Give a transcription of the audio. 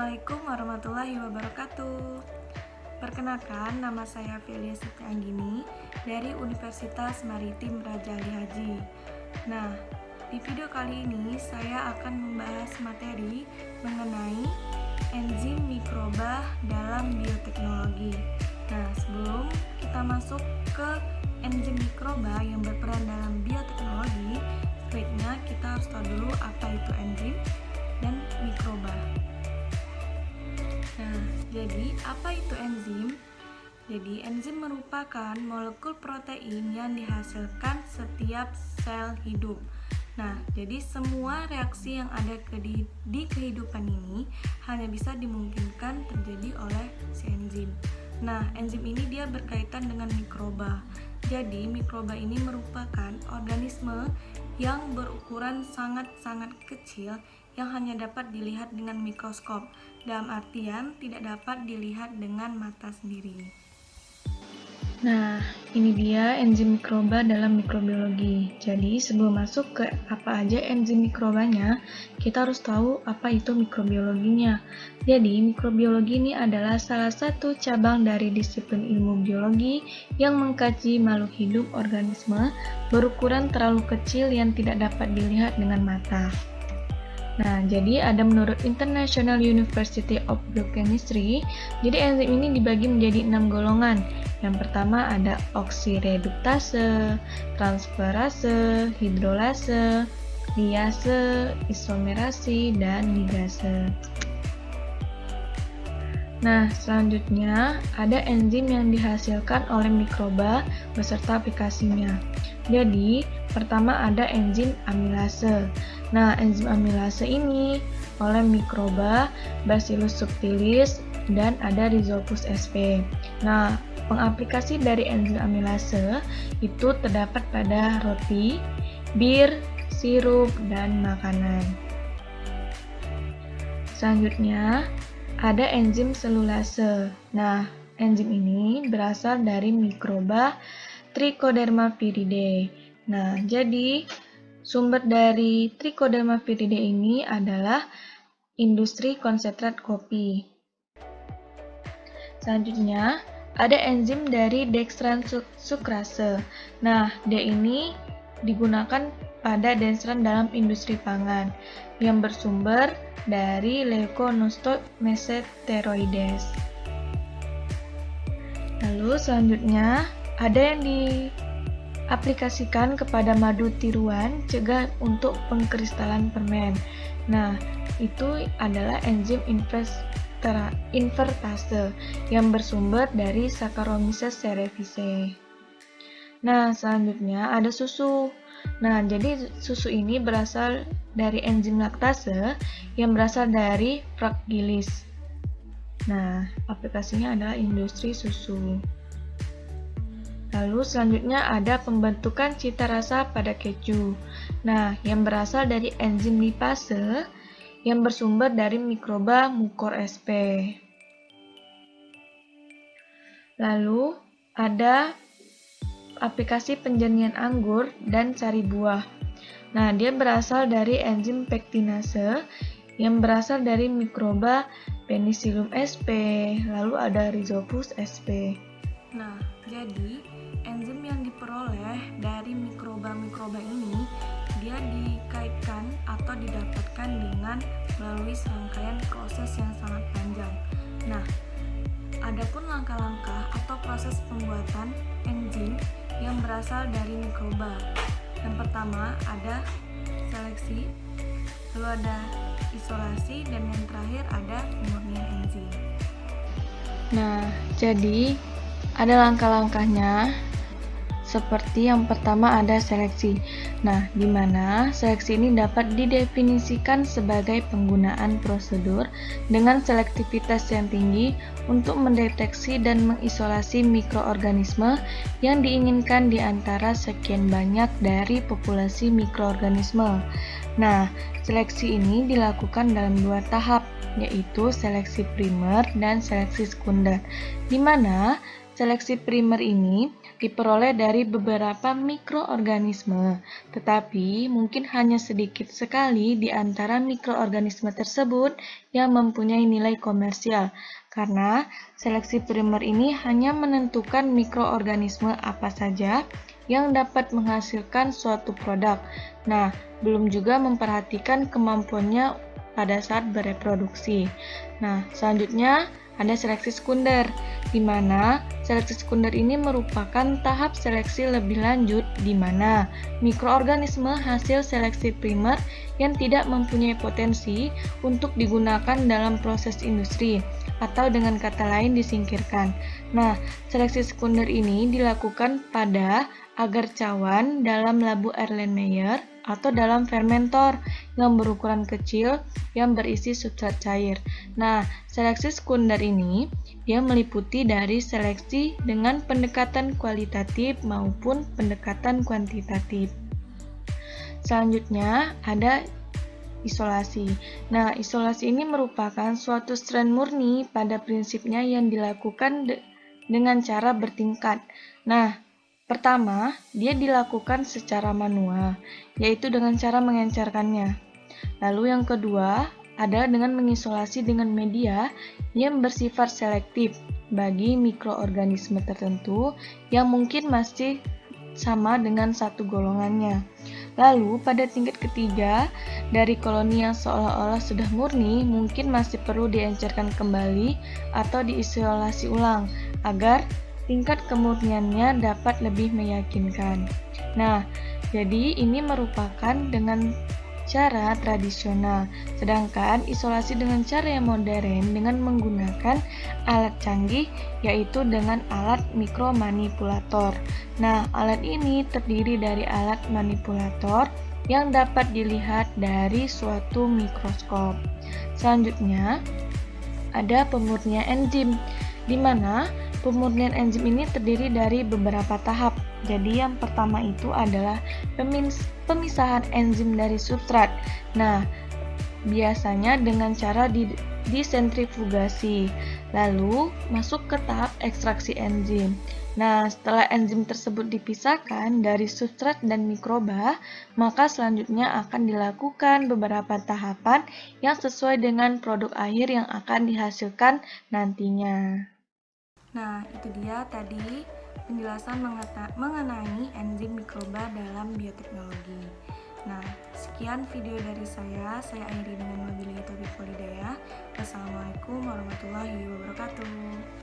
Assalamualaikum warahmatullahi wabarakatuh. Perkenalkan, nama saya Velia Siti Anggini dari Universitas Maritim Raja Ali Haji. Nah, di video kali ini saya akan membahas materi mengenai enzim mikroba dalam bioteknologi. Nah, sebelum kita masuk ke enzim mikroba yang berperan dalam bioteknologi, sebaiknya kita harus tahu dulu apa itu enzim dan mikroba. Nah, jadi apa itu enzim? Jadi enzim merupakan molekul protein yang dihasilkan setiap sel hidup. Nah, jadi semua reaksi yang ada di kehidupan ini hanya bisa dimungkinkan terjadi oleh si enzim. Nah, enzim ini dia berkaitan dengan mikroba. Jadi mikroba ini merupakan organisme yang berukuran sangat-sangat kecil yang hanya dapat dilihat dengan mikroskop, dalam artian tidak dapat dilihat dengan mata sendiri. Nah, ini dia enzim mikroba dalam mikrobiologi. Jadi, sebelum masuk ke apa aja enzim mikrobanya, kita harus tahu apa itu mikrobiologinya. Jadi, mikrobiologi ini adalah salah satu cabang dari disiplin ilmu biologi yang mengkaji makhluk hidup organisme berukuran terlalu kecil yang tidak dapat dilihat dengan mata. Nah, jadi ada menurut International University of Biochemistry, jadi enzim ini dibagi menjadi 6 golongan. Yang pertama ada oksireduktase, transferase, hidrolase, liase, isomerasi, dan ligase. Nah, selanjutnya ada enzim yang dihasilkan oleh mikroba beserta aplikasinya. Jadi, pertama ada enzim amilase. Nah, enzim amilase ini oleh mikroba Bacillus subtilis dan ada Rhizopus sp. Nah, pengaplikasi dari enzim amilase itu terdapat pada roti, bir, sirup, dan makanan. Selanjutnya, ada enzim selulase. Nah, enzim ini berasal dari mikroba Trichoderma viridie. Nah, jadi sumber dari Trichoderma viridie ini adalah industri konsentrat kopi. Selanjutnya, ada enzim dari dextran sukrase. Nah, dia ini digunakan pada dextran dalam industri pangan yang bersumber dari leuconostomeseteroides. Lalu selanjutnya ada yang diaplikasikan kepada madu tiruan cegah untuk pengkristalan permen. Nah, itu adalah enzim invertase yang bersumber dari Saccharomyces cerevisiae. Nah, selanjutnya ada susu. Nah, jadi susu ini berasal dari enzim laktase yang berasal dari Fragilis. Nah, aplikasinya adalah industri susu. Lalu selanjutnya ada pembentukan cita rasa pada keju. Nah, yang berasal dari enzim lipase yang bersumber dari mikroba Mucor sp. Lalu ada aplikasi penjernihan anggur dan sari buah. Nah, dia berasal dari enzim pektinase yang berasal dari mikroba Penicillium sp. Lalu ada Rhizopus sp. Nah, jadi enzim yang diperoleh dari mikroba-mikroba ini dia dikaitkan atau didapatkan dengan melalui serangkaian proses yang sangat panjang. Nah, adapun langkah-langkah atau proses pembuatan enzim yang berasal dari mikroba. Yang pertama ada seleksi, lalu ada isolasi, dan yang terakhir ada pemurnian enzim. Nah, jadi ada langkah-langkahnya. Seperti yang pertama ada seleksi. Nah, di mana seleksi ini dapat didefinisikan sebagai penggunaan prosedur dengan selektivitas yang tinggi untuk mendeteksi dan mengisolasi mikroorganisme yang diinginkan di antara sekian banyak dari populasi mikroorganisme. Nah, seleksi ini dilakukan dalam 2 tahap, yaitu seleksi primer dan seleksi sekunder, di mana seleksi primer ini diperoleh dari beberapa mikroorganisme, tetapi mungkin hanya sedikit sekali di antara mikroorganisme tersebut yang mempunyai nilai komersial, karena seleksi primer ini hanya menentukan mikroorganisme apa saja yang dapat menghasilkan suatu produk. Nah, belum juga memperhatikan kemampuannya pada saat bereproduksi. Nah, selanjutnya ada seleksi sekunder, di mana seleksi sekunder ini merupakan tahap seleksi lebih lanjut di mana mikroorganisme hasil seleksi primer yang tidak mempunyai potensi untuk digunakan dalam proses industri atau dengan kata lain disingkirkan. Nah, seleksi sekunder ini dilakukan pada agar cawan dalam labu Erlenmeyer atau dalam fermentor yang berukuran kecil yang berisi substrat cair. Nah, seleksi sekunder ini dia meliputi dari seleksi dengan pendekatan kualitatif maupun pendekatan kuantitatif. Selanjutnya ada isolasi. Nah, isolasi ini merupakan suatu strain murni pada prinsipnya yang dilakukan dengan cara bertingkat. Nah, pertama, dia dilakukan secara manual, yaitu dengan cara mengencerkannya. Lalu yang kedua, ada dengan mengisolasi dengan media yang bersifat selektif bagi mikroorganisme tertentu yang mungkin masih sama dengan satu golongannya. Lalu pada tingkat ketiga, dari koloni yang seolah-olah sudah murni mungkin masih perlu diencerkan kembali atau diisolasi ulang agar tingkat kemurniannya dapat lebih meyakinkan. Nah, jadi ini merupakan dengan cara tradisional, sedangkan isolasi dengan cara yang modern dengan menggunakan alat canggih yaitu dengan alat mikromanipulator. Nah, alat ini terdiri dari alat manipulator yang dapat dilihat dari suatu mikroskop. Selanjutnya, ada pemurnian enzim, di mana pemurnian enzim ini terdiri dari beberapa tahap. Jadi yang pertama itu adalah pemisahan enzim dari substrat. Nah, biasanya dengan cara disentrifugasi. Lalu masuk ke tahap ekstraksi enzim. Nah, setelah enzim tersebut dipisahkan dari substrat dan mikroba, maka selanjutnya akan dilakukan beberapa tahapan yang sesuai dengan produk akhir yang akan dihasilkan nantinya. Nah, itu dia tadi penjelasan mengenai enzim mikroba dalam bioteknologi. Nah, sekian video dari saya akhiri dengan wabillahi taufiq walhidayah. Wassalamualaikum warahmatullahi wabarakatuh.